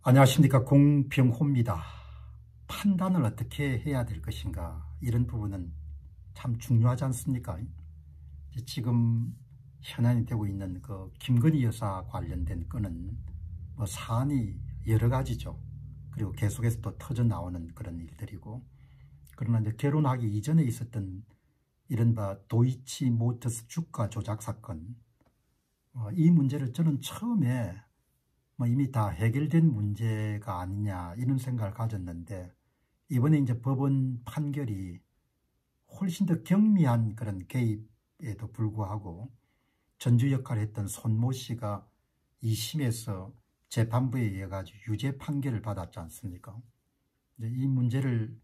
안녕하십니까, 공병호입니다. 판단을 어떻게 해야 될 것인가, 이런 부분은 참 중요하지 않습니까? 지금 현안이 되고 있는 그 김건희 여사 관련된 건은 사안이 여러 가지죠. 그리고 계속해서 또 터져 나오는 그런 일들이고, 그러나 이제 결혼하기 이전에 있었던 이른바 도이치모터스 주가 조작 사건, 이 문제를 저는 처음에 이미 다 해결된 문제가 아니냐, 이런 생각을 가졌는데, 이번에 이제 법원 판결이 훨씬 더 경미한 그런 개입에도 불구하고 전주 역할을 했던 손모 씨가 2심에서 재판부에 의해 가지고 유죄 판결을 받았지 않습니까? 이제 이 문제를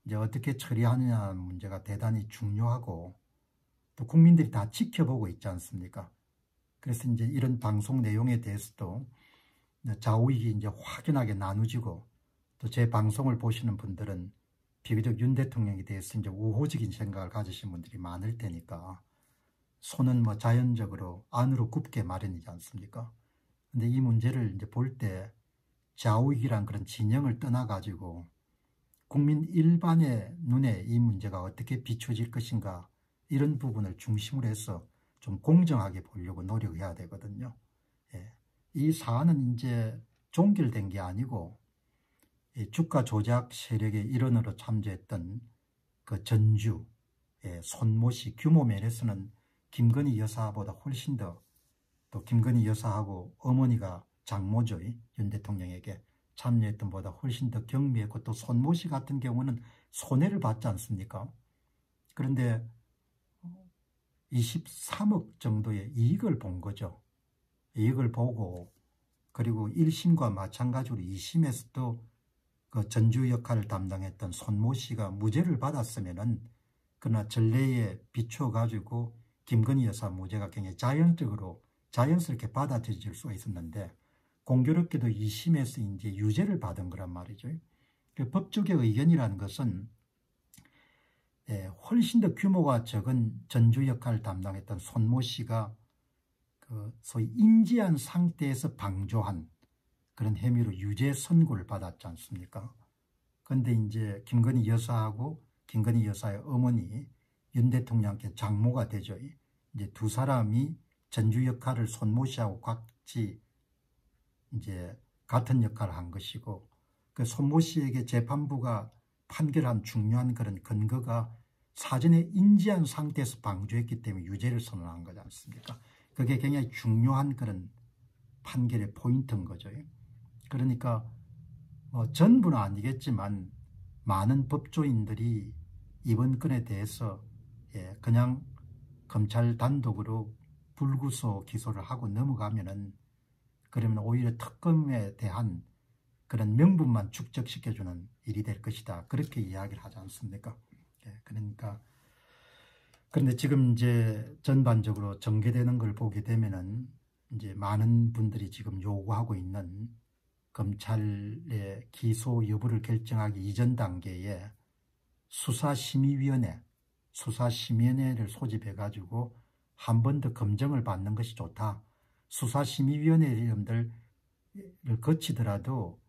이제 어떻게 처리하느냐는 문제가 대단히 중요하고, 또 국민들이 다 지켜보고 있지 않습니까? 그래서 이제 이런 방송 내용에 대해서도 좌우익이 이제 확연하게 나누지고, 또 제 방송을 보시는 분들은 비교적 윤 대통령에 대해서 이제 우호적인 생각을 가지신 분들이 많을 테니까 손은 자연적으로 안으로 굽게 마련이지 않습니까? 근데 이 문제를 이제 볼 때 좌우익이란 그런 진영을 떠나가지고 국민 일반의 눈에 이 문제가 어떻게 비춰질 것인가, 이런 부분을 중심으로 해서 좀 공정하게 보려고 노력해야 되거든요. 예. 이 사안은 이제 종결된 게 아니고, 주가 조작 세력의 일원으로 참조했던 그 전주 손모 씨, 규모 면에서는 김건희 여사보다 훨씬 더, 또 김건희 여사하고 어머니가 장모죠, 윤 대통령에게 참여했던 보다 훨씬 더 경미했고, 또 손모 씨 같은 경우는 손해를 받지 않습니까? 그런데 23억 정도의 이익을 본 거죠. 이익을 보고, 그리고 1심과 마찬가지로 2심에서도 그 전주 역할을 담당했던 손모 씨가 무죄를 받았으면은, 그러나 전례에 비추어 가지고 김건희 여사 무죄가 굉장히 자연스럽게 받아들일 수가 있었는데, 공교롭게도 2심에서 이제 유죄를 받은 거란 말이죠. 법조계 의견이라는 것은 훨씬 더 규모가 적은 전주 역할을 담당했던 손모 씨가 그 소위 인지한 상태에서 방조한 그런 혐의로 유죄 선고를 받았지 않습니까? 그런데 이제 김건희 여사하고 김건희 여사의 어머니 윤 대통령께 장모가 되죠. 이제 두 사람이 전주 역할을 손모 씨하고 같이 이제 같은 역할을 한 것이고, 그 손모 씨에게 재판부가 판결한 중요한 그런 근거가 사전에 인지한 상태에서 방조했기 때문에 유죄를 선언한 거지 않습니까? 그게 굉장히 중요한 그런 판결의 포인트인 거죠. 그러니까 전부는 아니겠지만 많은 법조인들이 이번 건에 대해서 그냥 검찰 단독으로 불구속 기소를 하고 넘어가면은, 그러면 오히려 특검에 대한 그런 명분만 축적시켜주는 일이 될 것이다, 그렇게 이야기를 하지 않습니까? 그러니까, 그런데 지금 이제 전반적으로 전개되는 걸 보게 되면은 이제 많은 분들이 지금 요구하고 있는 검찰의 기소 여부를 결정하기 이전 단계에 수사심의위원회를 소집해 가지고 한 번 더 검증을 받는 것이 좋다. 수사심의위원회 이름들을 거치더라도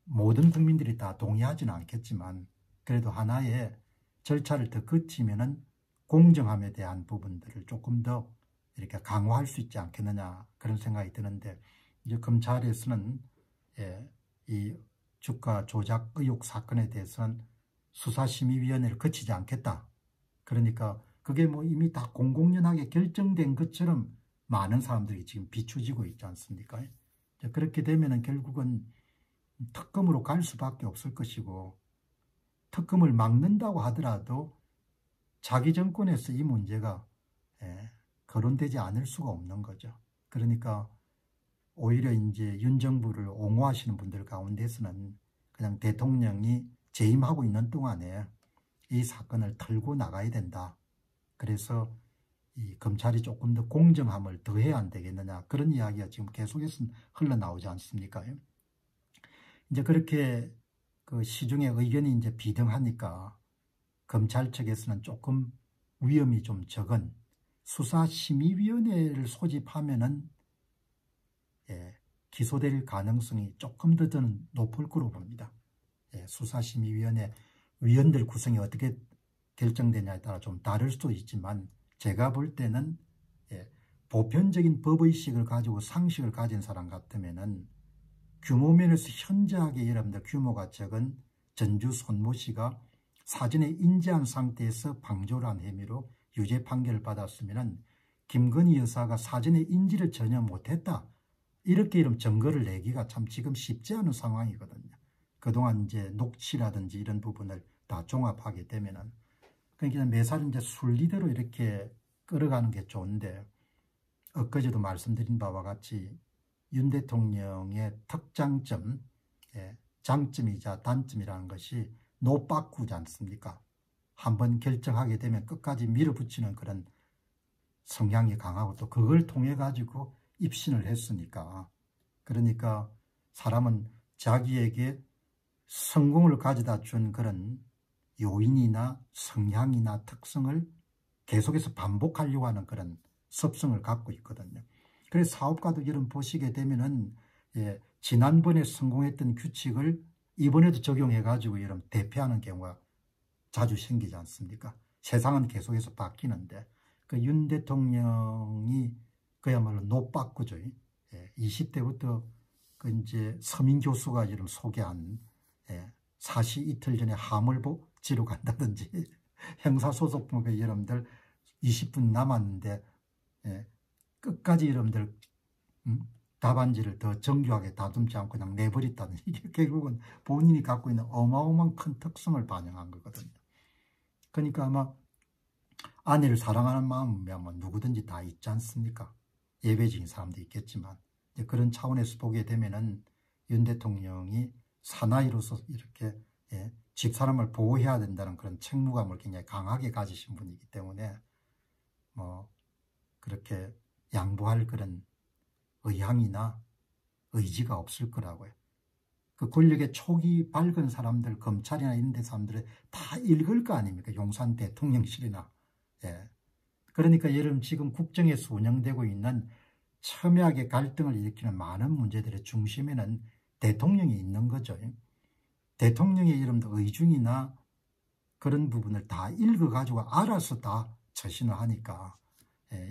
모든 국민들이 다 동의하지는 않겠지만, 그래도 하나의 절차를 더 거치면은 공정함에 대한 부분들을 조금 더 이렇게 강화할 수 있지 않겠느냐, 그런 생각이 드는데, 이제 검찰에서는 이 주가 조작 의혹 사건에 대해서는 수사심의위원회를 거치지 않겠다. 그러니까 그게 이미 다 공공연하게 결정된 것처럼 많은 사람들이 지금 비추지고 있지 않습니까? 그렇게 되면은 결국은 특검으로 갈 수밖에 없을 것이고, 특검을 막는다고 하더라도 자기 정권에서 이 문제가 거론되지 않을 수가 없는 거죠. 그러니까 오히려 이제 윤 정부를 옹호하시는 분들 가운데서는 그냥 대통령이 재임하고 있는 동안에 이 사건을 털고 나가야 된다. 그래서 이 검찰이 조금 더 공정함을 더해야 안 되겠느냐, 그런 이야기가 지금 계속해서 흘러나오지 않습니까? 이제 그렇게 그 시중의 의견이 이제 비등하니까 검찰 측에서는 조금 위험이 좀 적은 수사심의위원회를 소집하면은 기소될 가능성이 조금 더 저는 높을 거로 봅니다. 예, 수사심의위원회 위원들 구성이 어떻게 결정되냐에 따라 좀 다를 수도 있지만 제가 볼 때는 보편적인 법의식을 가지고 상식을 가진 사람 같으면은 규모 면에서 현저하게 여러분들 규모가 적은 전주 손모 씨가 사전에 인지한 상태에서 방조를 한 혐의로 유죄 판결을 받았으면은 김건희 여사가 사전에 인지를 전혀 못했다. 이렇게 이런 증거를 내기가 참 지금 쉽지 않은 상황이거든요. 그동안 이제 녹취라든지 이런 부분을 다 종합하게 되면은 그러니까 매사를 이제 순리대로 이렇게 끌어가는 게 좋은데 엊그제도 말씀드린 바와 같이 윤 대통령의 특장점, 장점이자 단점이라는 것이 노빠꾸지 않습니까? 한번 결정하게 되면 끝까지 밀어붙이는 그런 성향이 강하고 또 그걸 통해 가지고 입신을 했으니까 그러니까 사람은 자기에게 성공을 가져다 준 그런 요인이나 성향이나 특성을 계속해서 반복하려고 하는 그런 습성을 갖고 있거든요. 그래서 사업가도 이런 보시게 되면은 지난번에 성공했던 규칙을 이번에도 적용해 가지고 이런 대피하는 경우가 자주 생기지 않습니까? 세상은 계속해서 바뀌는데 그 윤 대통령이 그야말로 노빠꾸죠. 20대부터 그 이제 서민 교수가 이름 소개한 사시 이틀 전에 하물보지로 간다든지 형사소송법에 여러분들 20분 남았는데 끝까지 여러분들 답안지를 더 정교하게 다듬지 않고 그냥 내버렸다는 이게 결국은 본인이 갖고 있는 어마어마한 큰 특성을 반영한 거거든요. 그러니까 아마 아내를 사랑하는 마음이 아마 누구든지 다 있지 않습니까? 예배적인 사람도 있겠지만 그런 차원에서 보게 되면은 윤 대통령이 사나이로서 이렇게 집사람을 보호해야 된다는 그런 책무감을 굉장히 강하게 가지신 분이기 때문에 뭐 그렇게 양보할 그런 의향이나 의지가 없을 거라고요. 그 권력의 촉이 밝은 사람들, 검찰이나 이런 데 사람들이 다 읽을 거 아닙니까? 용산 대통령실이나. 그러니까 여러분 지금 국정에서 운영되고 있는 첨예하게 갈등을 일으키는 많은 문제들의 중심에는 대통령이 있는 거죠. 대통령의 여러분들 의중이나 그런 부분을 다 읽어가지고 알아서 다 처신을 하니까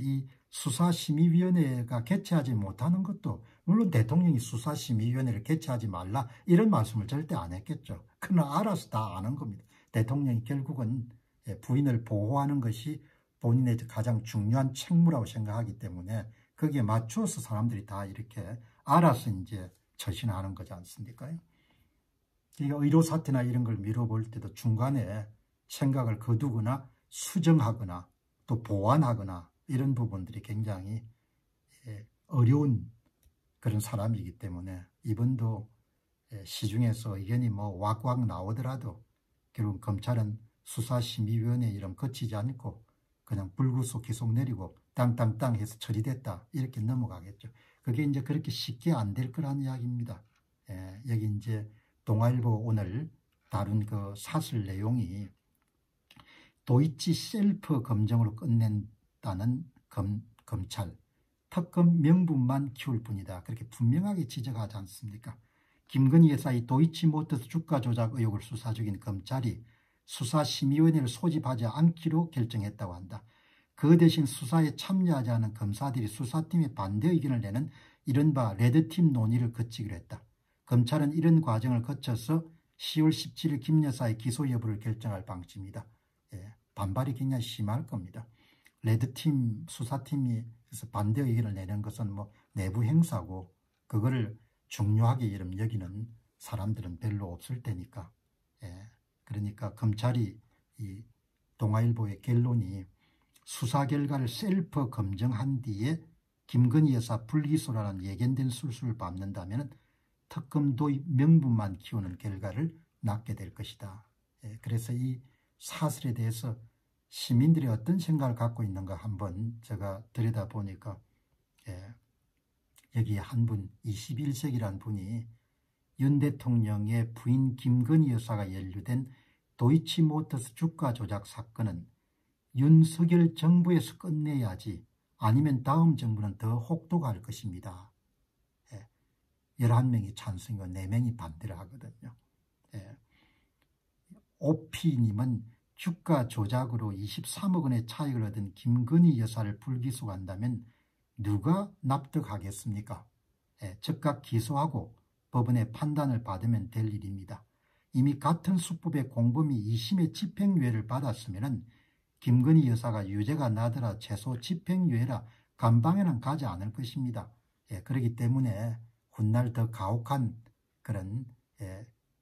이 수사심의위원회가 개최하지 못하는 것도 물론 대통령이 수사심의위원회를 개최하지 말라 이런 말씀을 절대 안 했겠죠. 그러나 알아서 다 아는 겁니다. 대통령이 결국은 부인을 보호하는 것이 본인의 가장 중요한 책무라고 생각하기 때문에 거기에 맞추어서 사람들이 다 이렇게 알아서 이제 처신하는 거지 않습니까? 그러니까 의료사태나 이런 걸 미뤄볼 때도 중간에 생각을 거두거나 수정하거나 또 보완하거나 이런 부분들이 굉장히 어려운 그런 사람이기 때문에 이분도 시중에서 의견이 뭐 왁왁 나오더라도 결국 검찰은 수사심의위원회 이름 거치지 않고 그냥 불구속 기속 내리고 땅땅땅 해서 처리됐다 이렇게 넘어가겠죠. 그게 이제 그렇게 쉽게 안 될 거라는 이야기입니다. 여기 이제 동아일보 오늘 다룬 그 사설 내용이 도이치 셀프 검증으로 끝낸다는 검찰 특검 명분만 키울 뿐이다. 그렇게 분명하게 지적하지 않습니까? 김건희 여사의 도이치모터스 주가 조작 의혹을 수사 중인 검찰이 수사심의위원회를 소집하지 않기로 결정했다고 한다. 그 대신 수사에 참여하지 않은 검사들이 수사팀에 반대 의견을 내는 이른바 레드팀 논의를 거치기로 했다. 검찰은 이런 과정을 거쳐서 10월 17일 김 여사의 기소 여부를 결정할 방침이다. 반발이 굉장히 심할 겁니다. 레드팀 수사팀이 그래서 반대 의견을 내는 것은 뭐 내부 행사고 그거를 중요하게 여기는 사람들은 별로 없을 테니까. 그러니까 검찰이 이 동아일보의 결론이 수사 결과를 셀프 검증한 뒤에 김건희 여사 불기소라는 예견된 술수를 밟는다면 특검 도입 명분만 키우는 결과를 낳게 될 것이다. 그래서 이 사설에 대해서 시민들이 어떤 생각을 갖고 있는가 한번 제가 들여다보니까 여기 한 분 21세기란 분이 윤 대통령의 부인 김건희 여사가 연루된 도이치모터스 주가 조작 사건은 윤석열 정부에서 끝내야지 아니면 다음 정부는 더 혹독할 것입니다. 11명이 찬성이고 4명이 반대를 하거든요. 예. 오피님은 주가 조작으로 23억 원의 차익을 얻은 김건희 여사를 불기소한다면 누가 납득하겠습니까? 예, 즉각 기소하고 법원의 판단을 받으면 될 일입니다. 이미 같은 수법의 공범이 2심의 집행유예를 받았으면 김건희 여사가 유죄가 나더라 최소 집행유예라 감방에는 가지 않을 것입니다. 예, 그렇기 때문에 훗날 더 가혹한 그런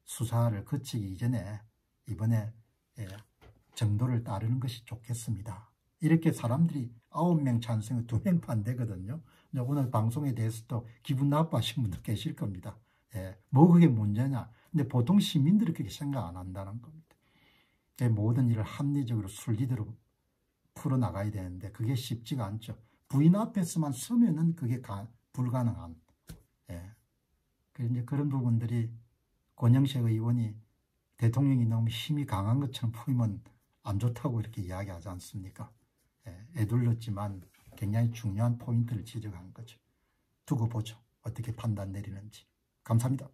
수사를 거치기 이전에 이번에 정도를 따르는 것이 좋겠습니다. 이렇게 사람들이 9명 찬성에 2명 반대거든요. 오늘 방송에 대해서도 기분 나빠하신 분들 계실 겁니다. 뭐 그게 문제냐. 근데 보통 시민들이 그렇게 생각 안 한다는 겁니다. 모든 일을 합리적으로 순리대로 풀어나가야 되는데 그게 쉽지가 않죠. 부인 앞에서만 서면은 그게 불가능한. 이제 그런 부분들이 권영세 의원이 대통령이 너무 힘이 강한 것처럼 보이면 안 좋다고 이렇게 이야기하지 않습니까? 애둘렀지만 굉장히 중요한 포인트를 지적한 거죠. 두고 보죠. 어떻게 판단 내리는지. 감사합니다.